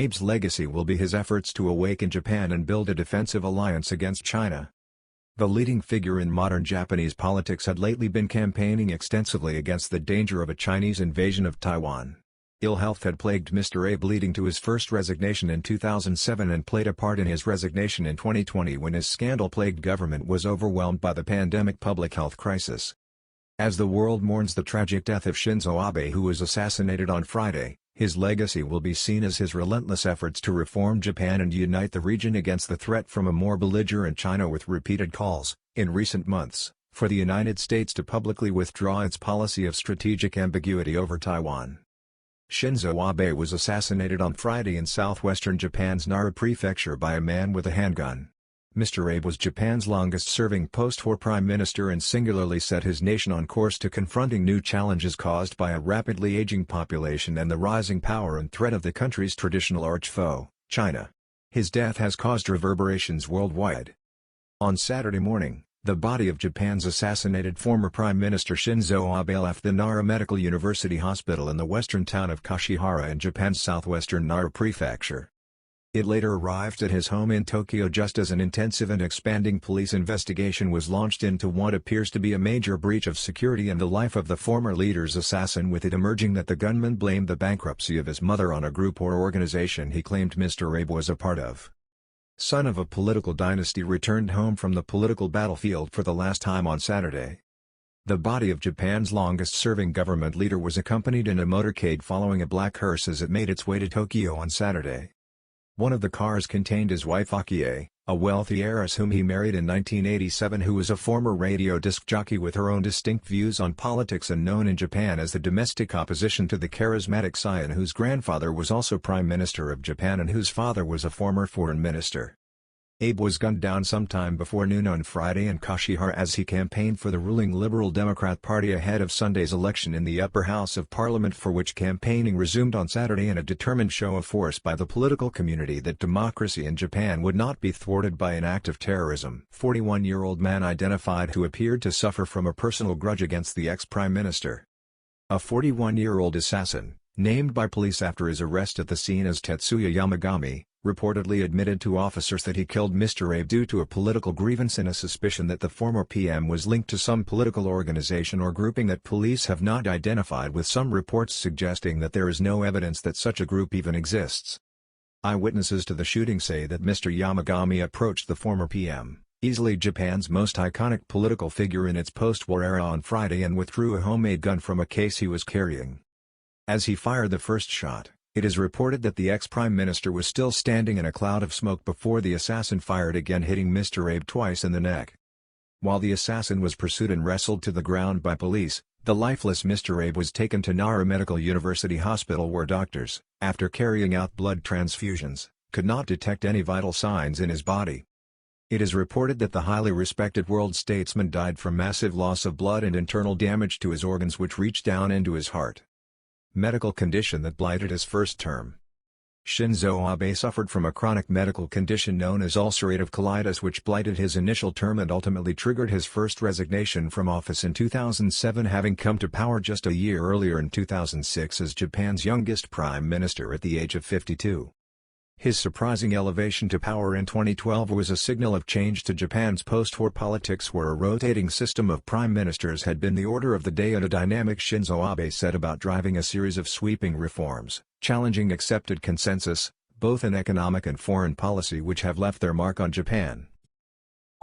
Abe's legacy will be his efforts to awaken Japan and build a defensive alliance against China. The leading figure in modern Japanese politics had lately been campaigning extensively against the danger of a Chinese invasion of Taiwan. Ill health had plagued Mr. Abe, leading to his first resignation in 2007 and played a part in his resignation in 2020 when his scandal-plagued government was overwhelmed by the pandemic public health crisis. As the world mourns the tragic death of Shinzo Abe, who was assassinated on Friday, his legacy will be seen as his relentless efforts to reform Japan and unite the region against the threat from a more belligerent China, with repeated calls, in recent months, for the United States to publicly withdraw its policy of strategic ambiguity over Taiwan. Shinzo Abe was assassinated on Friday in southwestern Japan's Nara prefecture by a man with a handgun. Mr. Abe was Japan's longest-serving post-war prime minister and singularly set his nation on course to confronting new challenges caused by a rapidly aging population and the rising power and threat of the country's traditional arch-foe, China. His death has caused reverberations worldwide. On Saturday morning, the body of Japan's assassinated former Prime Minister Shinzo Abe left the Nara Medical University Hospital in the western town of Kashihara in Japan's southwestern Nara prefecture. It later arrived at his home in Tokyo just as an intensive and expanding police investigation was launched into what appears to be a major breach of security and the life of the former leader's assassin, with it emerging that the gunman blamed the bankruptcy of his mother on a group or organization he claimed Mr. Abe was a part of. Son of a political dynasty returned home from the political battlefield for the last time on Saturday. The body of Japan's longest-serving government leader was accompanied in a motorcade following a black hearse as it made its way to Tokyo on Saturday. One of the cars contained his wife Akie, a wealthy heiress whom he married in 1987, who was a former radio disc jockey with her own distinct views on politics and known in Japan as the domestic opposition to the charismatic scion whose grandfather was also Prime Minister of Japan and whose father was a former foreign minister. Abe was gunned down sometime before noon on Friday in Kashihara as he campaigned for the ruling Liberal Democrat Party ahead of Sunday's election in the upper house of parliament, for which campaigning resumed on Saturday in a determined show of force by the political community that democracy in Japan would not be thwarted by an act of terrorism. 41-year-old man identified who appeared to suffer from a personal grudge against the ex-prime minister. A 41-year-old assassin, named by police after his arrest at the scene as Tetsuya Yamagami, reportedly admitted to officers that he killed Mr. Abe due to a political grievance and a suspicion that the former PM was linked to some political organization or grouping that police have not identified, with some reports suggesting that there is no evidence that such a group even exists. Eyewitnesses to the shooting say that Mr. Yamagami approached the former PM, easily Japan's most iconic political figure in its post-war era, on Friday and withdrew a homemade gun from a case he was carrying. As he fired the first shot, it is reported that the ex-prime minister was still standing in a cloud of smoke before the assassin fired again, hitting Mr. Abe twice in the neck. While the assassin was pursued and wrestled to the ground by police, the lifeless Mr. Abe was taken to Nara Medical University Hospital, where doctors, after carrying out blood transfusions, could not detect any vital signs in his body. It is reported that the highly respected world statesman died from massive loss of blood and internal damage to his organs, which reached down into his heart. Medical condition that blighted his first term. Shinzo Abe suffered from a chronic medical condition known as ulcerative colitis, which blighted his initial term and ultimately triggered his first resignation from office in 2007, having come to power just a year earlier in 2006 as Japan's youngest prime minister at the age of 52. His surprising elevation to power in 2012 was a signal of change to Japan's post-war politics, where a rotating system of prime ministers had been the order of the day, and a dynamic Shinzo Abe set about driving a series of sweeping reforms, challenging accepted consensus, both in economic and foreign policy, which have left their mark on Japan.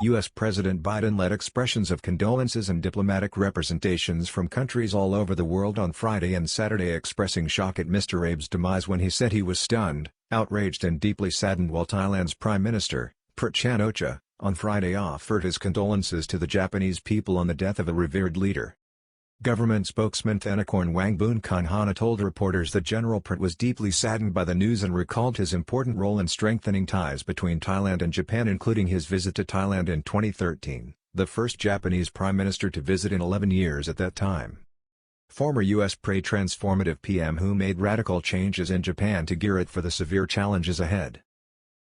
U.S. President Biden led expressions of condolences and diplomatic representations from countries all over the world on Friday and Saturday, expressing shock at Mr. Abe's demise when he said he was stunned, outraged and deeply saddened, while Thailand's Prime Minister, Prayut Chan-o-cha, on Friday offered his condolences to the Japanese people on the death of a revered leader. Government spokesman Thanakorn Wangboonkanhana told reporters that General Prayut was deeply saddened by the news and recalled his important role in strengthening ties between Thailand and Japan, including his visit to Thailand in 2013, the first Japanese prime minister to visit in 11 years at that time. Former U.S. transformative PM who made radical changes in Japan to gear it for the severe challenges ahead.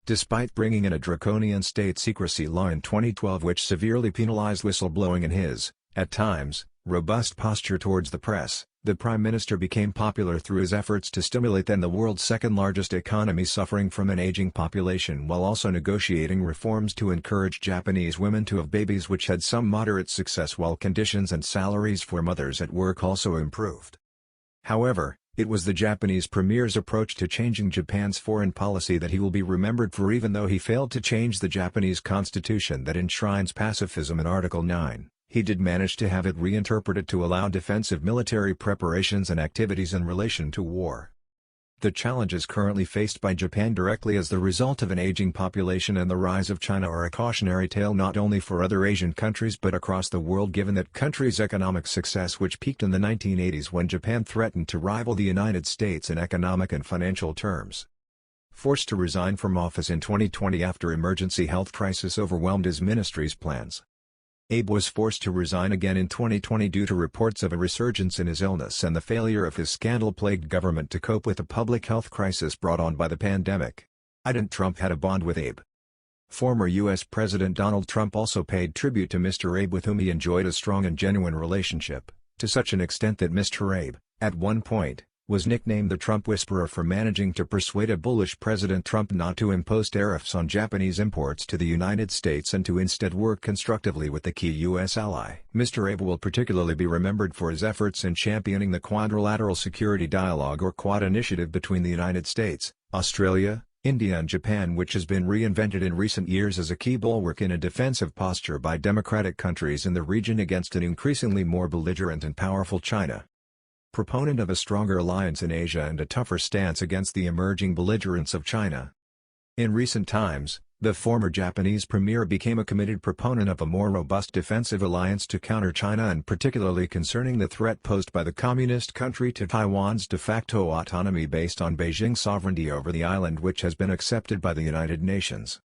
Despite bringing in a draconian state secrecy law in 2012 which severely penalized whistleblowing and his, at times, robust posture towards the press, The Prime Minister became popular through his efforts to stimulate then the world's second-largest economy suffering from an aging population while also negotiating reforms to encourage Japanese women to have babies, which had some moderate success while conditions and salaries for mothers at work also improved. However, it was the Japanese premier's approach to changing Japan's foreign policy that he will be remembered for, even though he failed to change the Japanese constitution that enshrines pacifism in Article 9. He did manage to have it reinterpreted to allow defensive military preparations and activities in relation to war. The challenges currently faced by Japan directly as the result of an aging population and the rise of China are a cautionary tale not only for other Asian countries but across the world, given that country's economic success, which peaked in the 1980s when Japan threatened to rival the United States in economic and financial terms. Forced to resign from office in 2020 after emergency health crisis overwhelmed his ministry's plans. Abe was forced to resign again in 2020 due to reports of a resurgence in his illness and the failure of his scandal-plagued government to cope with the public health crisis brought on by the pandemic. Trump had a bond with Abe. Former U.S. President Donald Trump also paid tribute to Mr. Abe, with whom he enjoyed a strong and genuine relationship, to such an extent that Mr. Abe, at one point, was nicknamed the Trump Whisperer for managing to persuade a bullish President Trump not to impose tariffs on Japanese imports to the United States and to instead work constructively with the key U.S. ally. Mr. Abe will particularly be remembered for his efforts in championing the Quadrilateral Security Dialogue or Quad initiative between the United States, Australia, India and Japan, which has been reinvented in recent years as a key bulwark in a defensive posture by democratic countries in the region against an increasingly more belligerent and powerful China. Proponent of a stronger alliance in Asia and a tougher stance against the emerging belligerence of China. In recent times, the former Japanese premier became a committed proponent of a more robust defensive alliance to counter China, and particularly concerning the threat posed by the communist country to Taiwan's de facto autonomy based on Beijing's sovereignty over the island, which has been accepted by the United Nations.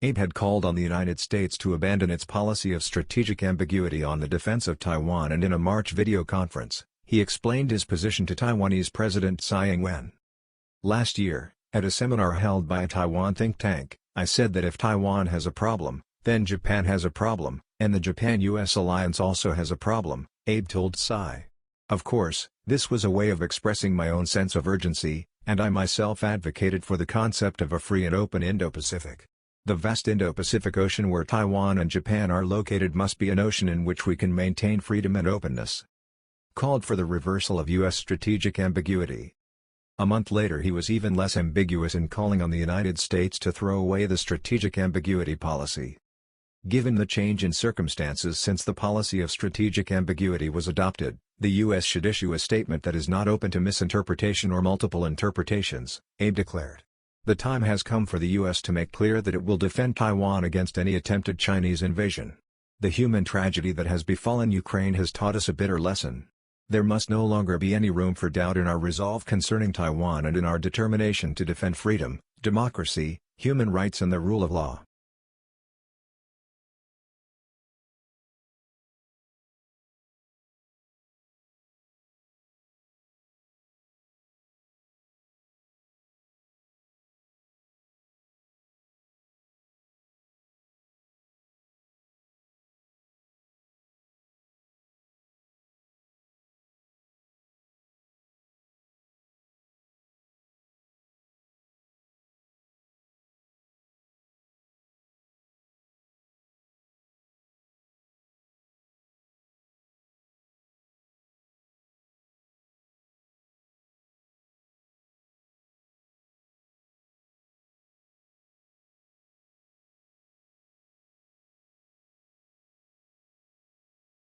Abe had called on the United States to abandon its policy of strategic ambiguity on the defense of Taiwan, and in a March video conference, he explained his position to Taiwanese President Tsai Ing-wen. Last year, at a seminar held by a Taiwan think tank, I said that if Taiwan has a problem, then Japan has a problem, and the Japan-US alliance also has a problem, Abe told Tsai. Of course, this was a way of expressing my own sense of urgency, and I myself advocated for the concept of a free and open Indo-Pacific. The vast Indo-Pacific Ocean where Taiwan and Japan are located must be an ocean in which we can maintain freedom and openness. Called for the reversal of U.S. strategic ambiguity. A month later he was even less ambiguous in calling on the United States to throw away the strategic ambiguity policy. Given the change in circumstances since the policy of strategic ambiguity was adopted, the U.S. should issue a statement that is not open to misinterpretation or multiple interpretations, Abe declared. The time has come for the U.S. to make clear that it will defend Taiwan against any attempted Chinese invasion. The human tragedy that has befallen Ukraine has taught us a bitter lesson. There must no longer be any room for doubt in our resolve concerning Taiwan and in our determination to defend freedom, democracy, human rights and the rule of law.